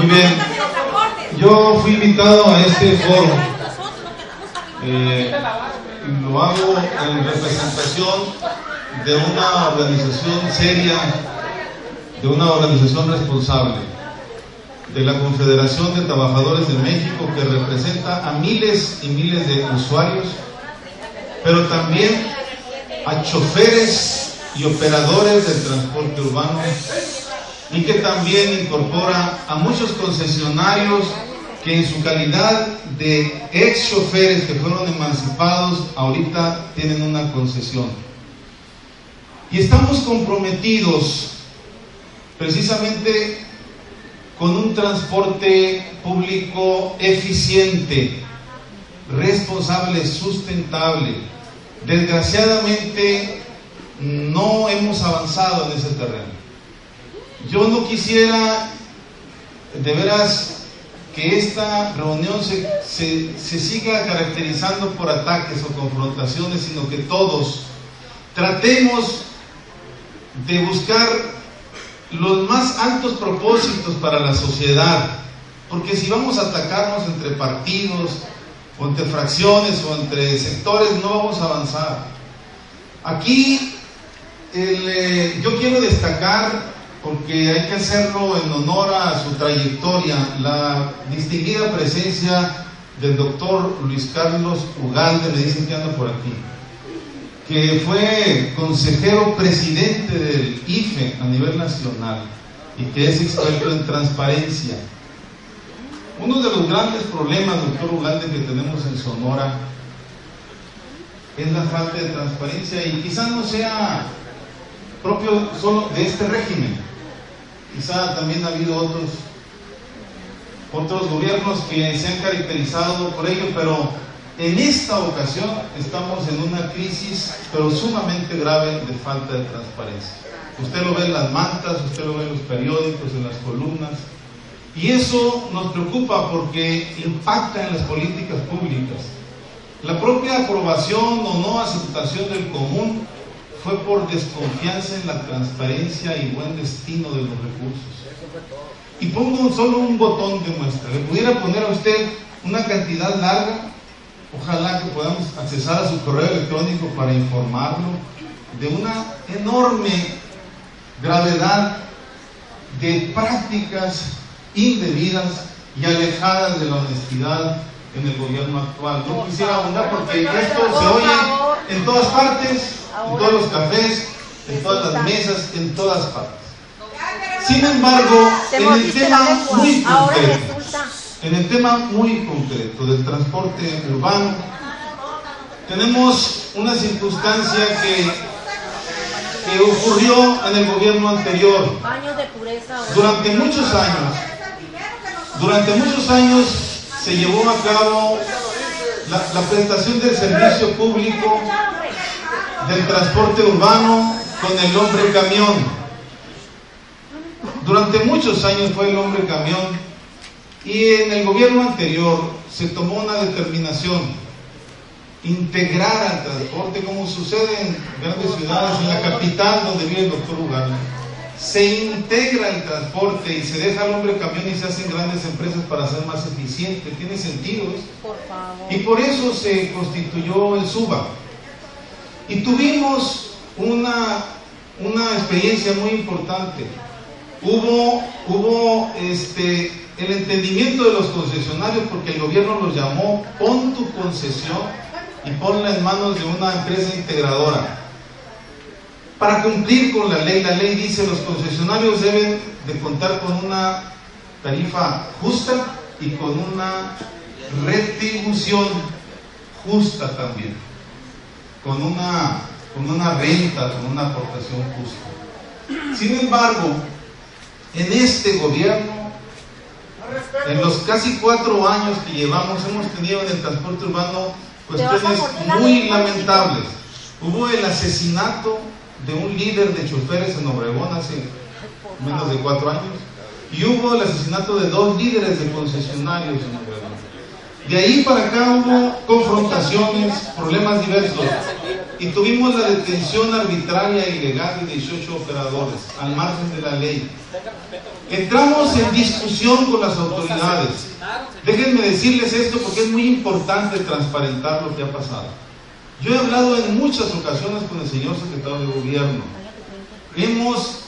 Muy bien, yo fui invitado a este foro, lo hago en representación de una organización seria, de una organización responsable, de la Confederación de Trabajadores de México, que representa a miles y miles de usuarios, pero también a choferes y operadores del transporte urbano, y que también incorpora a muchos concesionarios que en su calidad de ex choferes que fueron emancipados, ahorita tienen una concesión. Y estamos comprometidos precisamente con un transporte público eficiente, responsable, sustentable. Desgraciadamente no hemos avanzado en ese terreno. Yo no quisiera de veras que esta reunión se siga caracterizando por ataques o confrontaciones, sino que todos tratemos de buscar los más altos propósitos para la sociedad, porque si vamos a atacarnos entre partidos o entre fracciones o entre sectores, no vamos a avanzar. Aquí yo quiero destacar, porque hay que hacerlo en honor a su trayectoria, la distinguida presencia del doctor Luis Carlos Ugalde, me dicen que anda por aquí, que fue consejero presidente del IFE a nivel nacional y que es experto en transparencia. Uno de los grandes problemas, doctor Ugalde, que tenemos en Sonora es la falta de transparencia, y quizás no sea propio solo de este régimen. Quizá también ha habido otros gobiernos que se han caracterizado por ello, pero en esta ocasión estamos en una crisis, pero sumamente grave, de falta de transparencia. Usted lo ve en las mantas, usted lo ve en los periódicos, en las columnas, y eso nos preocupa porque impacta en las políticas públicas. La propia aprobación o no aceptación del común fue por desconfianza en la transparencia y buen destino de los recursos. Y pongo solo un botón de muestra. Le pudiera poner a usted una cantidad larga, ojalá que podamos accesar a su correo electrónico para informarlo de una enorme gravedad de prácticas indebidas y alejadas de la honestidad en el gobierno actual. No quisiera abundar porque esto se oye en todas partes, en todos los cafés, en todas las mesas, en todas partes. Sin embargo, en el tema muy concreto del transporte urbano, tenemos una circunstancia que ocurrió en el gobierno anterior. Durante muchos años se llevó a cabo la prestación del servicio público del transporte urbano con el hombre camión. Durante muchos años fue el hombre camión, y en el gobierno anterior se tomó una determinación: integrar al transporte, como sucede en grandes ciudades, en la capital donde vive el doctor Ugalde. Se integra el transporte y se deja al hombre camión y se hacen grandes empresas para ser más eficiente. Tiene sentido eso. Por favor. Y por eso se constituyó el SUBA. Y tuvimos una experiencia muy importante. Hubo el entendimiento de los concesionarios, porque el gobierno los llamó: pon tu concesión y ponla en manos de una empresa integradora. Para cumplir con la ley dice: los concesionarios deben de contar con una tarifa justa y con una retribución justa también, con una renta, con una aportación justa. Sin embargo, en este gobierno, en los casi 4 años que llevamos, hemos tenido en el transporte urbano cuestiones muy lamentables. Hubo el asesinato de un líder de choferes en Obregón hace menos de 4 años, y hubo el asesinato de 2 líderes de concesionarios en Obregón. De ahí para acá hubo confrontaciones, problemas diversos. y tuvimos la detención arbitraria e ilegal de 18 operadores, al margen de la ley. Entramos en discusión con las autoridades. Déjenme decirles esto porque es muy importante transparentar lo que ha pasado. Yo he hablado en muchas ocasiones con el señor secretario de Gobierno. Hemos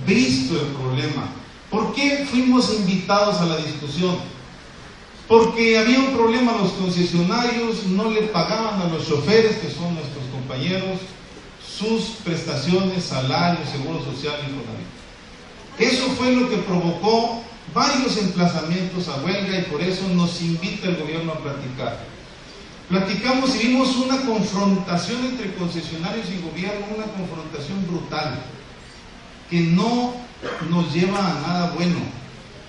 visto el problema. ¿Por qué fuimos invitados a la discusión? Porque había un problema, los concesionarios no le pagaban a los choferes, que son nuestros compañeros, sus prestaciones, salarios, seguro social y Infonavit. Eso fue lo que provocó varios emplazamientos a huelga y por eso nos invita el gobierno a platicar. Platicamos y vimos una confrontación entre concesionarios y gobierno, una confrontación brutal, que no nos lleva a nada bueno.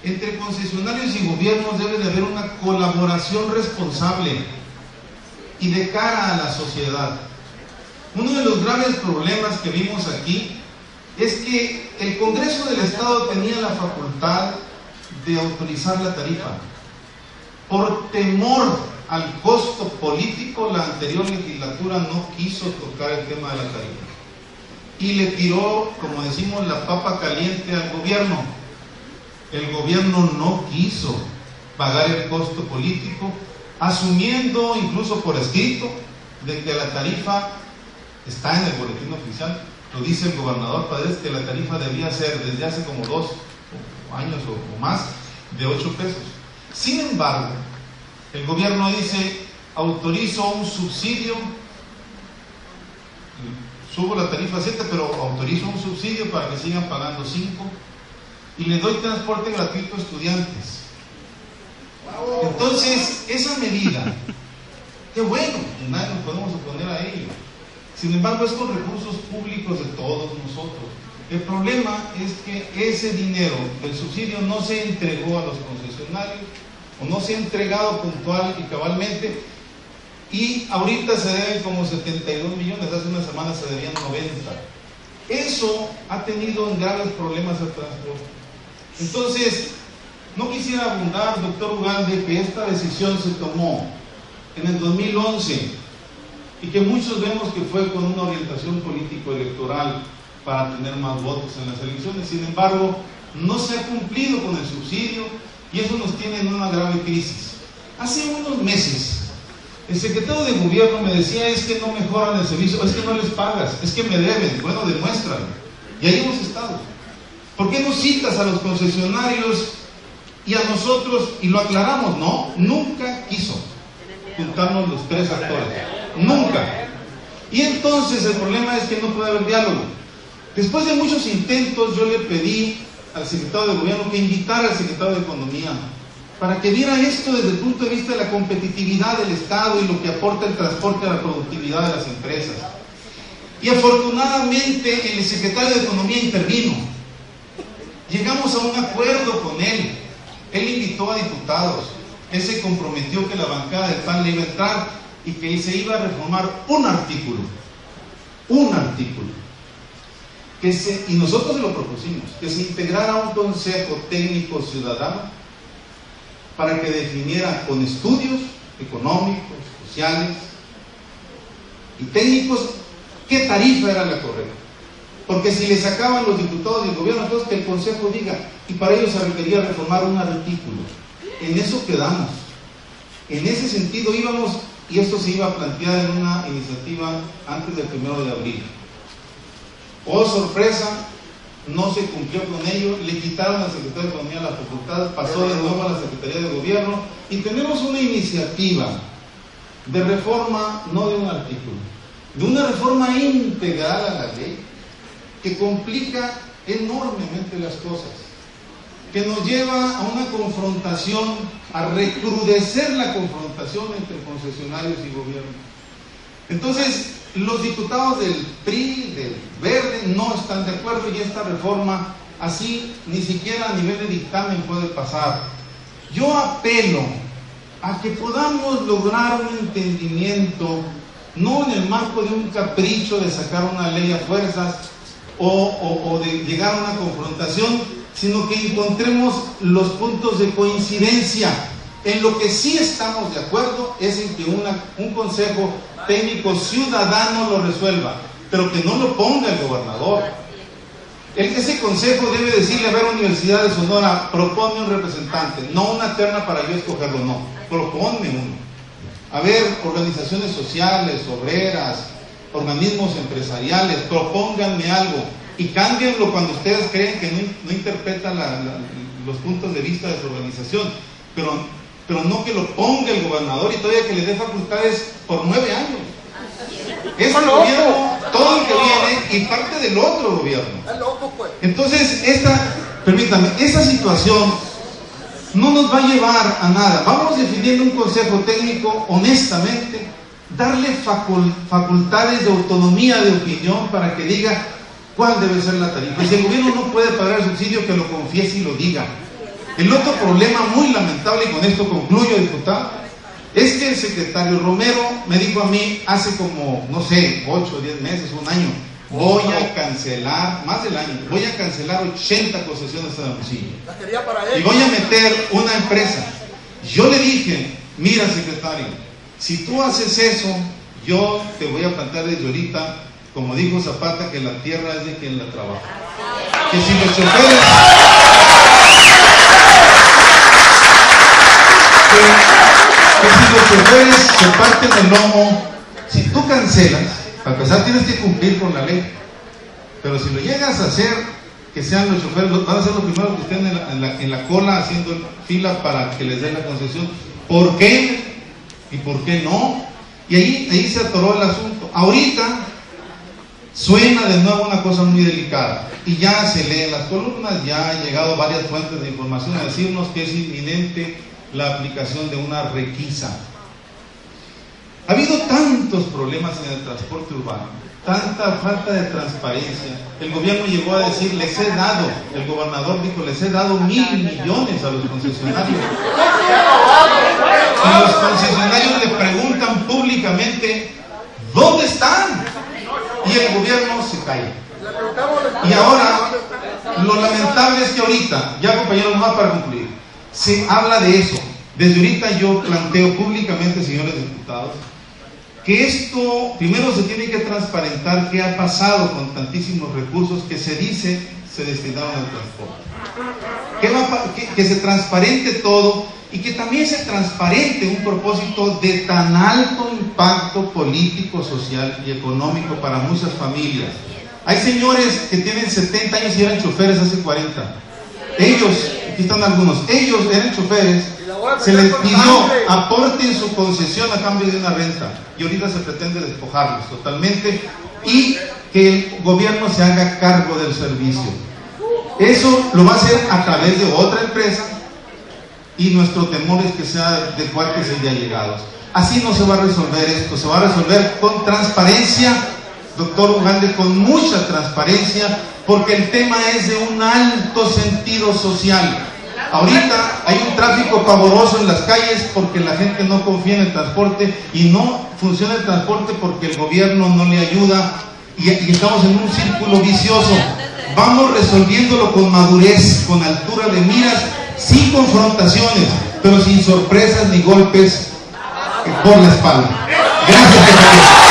Entre concesionarios y gobiernos debe de haber una colaboración responsable y de cara a la sociedad. Uno de los graves problemas que vimos aquí es que el Congreso del Estado tenía la facultad de autorizar la tarifa. Por temor al costo político, la anterior legislatura no quiso tocar el tema de la tarifa y le tiró, como decimos, la papa caliente al gobierno. El gobierno no quiso pagar el costo político, asumiendo incluso por escrito de que la tarifa está en el boletín oficial. Lo dice el gobernador Padres, que la tarifa debía ser desde hace como 2 años o más de 8 pesos. Sin embargo, el gobierno dice: autorizo un subsidio, subo la tarifa a 7, pero autorizo un subsidio para que sigan pagando 5 y le doy transporte gratuito a estudiantes. Entonces, esa medida, qué bueno, nadie nos podemos oponer a ello. Sin embargo, es con recursos públicos de todos nosotros. El problema es que ese dinero, el subsidio, no se entregó a los concesionarios, o no se ha entregado puntual y cabalmente, y ahorita se deben como 72 millones, hace una semana se debían 90. Eso ha tenido graves problemas al transporte. Entonces, no quisiera abundar, doctor Ugalde, que esta decisión se tomó en el 2011 y que muchos vemos que fue con una orientación político-electoral para tener más votos en las elecciones. Sin embargo, no se ha cumplido con el subsidio y eso nos tiene en una grave crisis. Hace unos meses, el secretario de Gobierno me decía: es que no mejoran el servicio, es que no les pagas, es que me deben. Bueno, demuéstralo. Y ahí hemos estado. ¿Por qué no citas a los concesionarios y a nosotros y lo aclaramos? No, nunca quiso juntarnos los 3 actores. Nunca. Y entonces el problema es que no puede haber diálogo. Después de muchos intentos, yo le pedí al secretario de Gobierno que invitara al secretario de Economía para que viera esto desde el punto de vista de la competitividad del Estado y lo que aporta el transporte a la productividad de las empresas. Y afortunadamente el secretario de Economía intervino. Llegamos a un acuerdo con él. Él invitó a diputados. Él se comprometió que la bancada del PAN le iba a entrar y que se iba a reformar un artículo. Y nosotros se lo propusimos, que se integrara un consejo técnico ciudadano para que definiera con estudios económicos, sociales y técnicos qué tarifa era la correcta. Porque si le sacaban los diputados del gobierno, entonces que el consejo diga, y para ello se requería reformar un artículo. En eso quedamos. En ese sentido íbamos, y esto se iba a plantear en una iniciativa antes del 1 de abril. Oh sorpresa, no se cumplió con ello, le quitaron al secretario de Economía la facultad, pasó de nuevo a la Secretaría de Gobierno, y tenemos una iniciativa de reforma, no de un artículo, de una reforma integral a la ley, que complica enormemente las cosas, que nos lleva a una confrontación, a recrudecer la confrontación entre concesionarios y gobierno. Entonces, los diputados del PRI, del Verde, no están de acuerdo y esta reforma así ni siquiera a nivel de dictamen puede pasar. Yo apelo a que podamos lograr un entendimiento, no en el marco de un capricho de sacar una ley a fuerzas o de llegar a una confrontación, sino que encontremos los puntos de coincidencia En lo que sí estamos de acuerdo es en que un consejo técnico ciudadano lo resuelva, pero que no lo ponga el gobernador. Ese consejo debe decirle: a ver, Universidad de Sonora, propone un representante, no una terna para yo escogerlo, no, proponme uno. A ver, organizaciones sociales, obreras, organismos empresariales, propónganme algo y cámbienlo cuando ustedes creen que no interpretan los puntos de vista de su organización, pero no que lo ponga el gobernador y todavía que le dé facultades por 9 años. Este gobierno, todo el que viene y parte del otro gobierno. Entonces, permítame, esta situación no nos va a llevar a nada. Vamos definiendo un consejo técnico, honestamente, darle facultades de autonomía de opinión para que diga cuál debe ser la tarifa. Si el gobierno no puede pagar el subsidio, que lo confiese y lo diga. El otro problema muy lamentable, y con esto concluyo, diputado, es que el secretario Romero me dijo a mí hace como, no sé, 8 o 10 meses, un año: voy a cancelar, más del año, voy a cancelar 80 concesiones en Hermosillo y voy a meter una empresa. Yo le dije: mira, secretario, si tú haces eso, yo te voy a plantear desde ahorita, como dijo Zapata, que la tierra es de quien la trabaja. Que si los choferes se parten el lomo, si tú cancelas, para empezar tienes que cumplir con la ley, pero si lo llegas a hacer, que sean los choferes, van a ser los primeros que estén en la cola haciendo fila para que les den la concesión. ¿Por qué? ¿Y por qué no? Y ahí se atoró el asunto. Ahorita suena de nuevo una cosa muy delicada y ya se lee en las columnas, ya han llegado varias fuentes de información a decirnos que es inminente la aplicación de una requisa. Ha habido tantos problemas en el transporte urbano, tanta falta de transparencia. El gobierno llegó a decir: les he dado, el gobernador dijo: les he dado 1,000 millones a los concesionarios. Y los concesionarios le preguntan públicamente: ¿dónde están? Y el gobierno se calla. Y ahora, lo lamentable es que ahorita, ya compañeros, más para concluir, se habla de eso. Desde ahorita yo planteo públicamente, señores diputados, que esto primero se tiene que transparentar qué ha pasado con tantísimos recursos que se dice se destinaron al transporte. Que se transparente todo y que también se transparente un propósito de tan alto impacto político, social y económico para muchas familias. Hay señores que tienen 70 años y eran choferes hace 40. Ellos, aquí están algunos, ellos eran choferes, se les pidió aporten su concesión a cambio de una renta y ahorita se pretende despojarlos totalmente y que el gobierno se haga cargo del servicio. Eso lo va a hacer a través de otra empresa y nuestro temor es que sea de cuartos y de allegados. Así no se va a resolver esto, se va a resolver con transparencia, doctor Ugalde, con mucha transparencia, porque el tema es de un alto sentido social. Ahorita hay un tráfico pavoroso en las calles porque la gente no confía en el transporte y no funciona el transporte porque el gobierno no le ayuda y estamos en un círculo vicioso. Vamos resolviéndolo con madurez, con altura de miras, sin confrontaciones, pero sin sorpresas ni golpes por la espalda. Gracias,